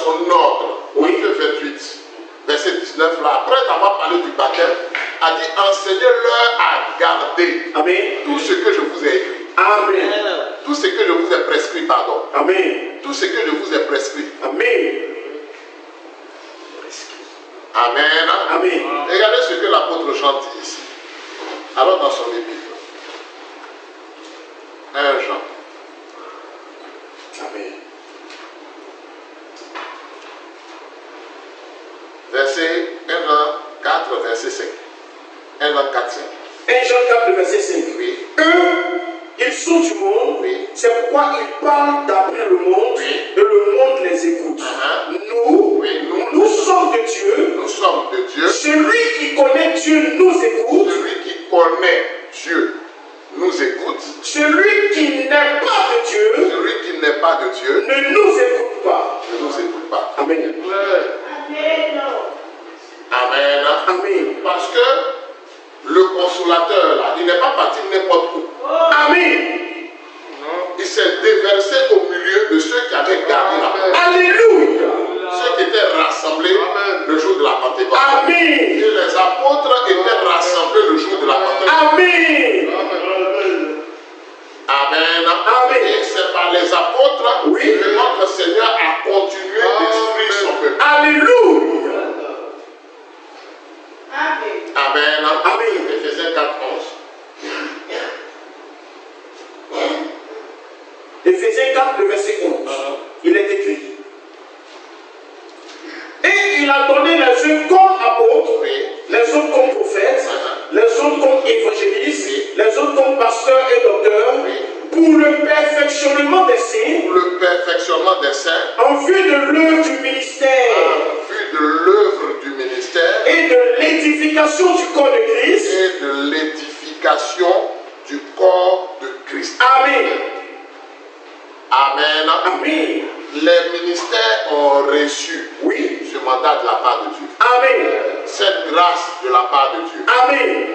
son ordre, Matthieu 28, verset 19, là, après avoir parlé du baptême, a dit, enseignez-leur à garder Amen. tout ce que je vous ai écrit. Amen. Tout ce que je vous ai prescrit, pardon. Amen. Tout ce que je vous ai prescrit. Amen. Amen. Amen. Regardez ce que l'apôtre Jean dit ici. Alors dans son épître. 1 Jean. Amen. Verset 1 Jean 4, verset 5. 1 Jean 4, 5. 1 Jean 4, verset 5. Oui. Eux, ils sont du monde, Oui. c'est pourquoi ils parlent d'après le monde, Oui. et le monde les écoute. Nous, Oui, nous sommes de Dieu. Nous sommes de Dieu. Celui qui connaît Dieu nous écoute. Celui qui connaît Dieu nous écoute. Celui qui n'est pas de Dieu Celui qui n'est pas de Dieu ne nous écoute pas. ne nous écoute pas. Amen. Amen. Amen. Parce que le consolateur, là, il n'est pas parti n'importe où. Amen. Il s'est déversé au milieu de ceux qui avaient gardé la parole. Alléluia. Ceux qui étaient rassemblés le jour de la Pentecôte. Amen. Et les apôtres étaient rassemblés le jour de la Pentecôte. Amen. Amen. Amen. Et c'est par les apôtres Oui. que notre Seigneur a continué d'instruire son peuple. Alléluia. Amen. Amen. Éphésiens 4, 11. Éphésiens 4, le verset 11. Il est écrit. Et il a donné les uns comme apôtres, Oui. les autres comme prophètes, les autres comme évangélistes, les autres comme pasteurs et docteurs, pour le perfectionnement des saints, Pour le perfectionnement des saints, en vue de l'œuvre du ministère en vue de l'œuvre du ministère et de l'édification du corps de Christ. et de l'édification du corps de Christ. Amen. Amen. Amen. Les ministères ont reçu ce mandat de la part de Dieu. Amen. Cette grâce de la part de Dieu. Amen.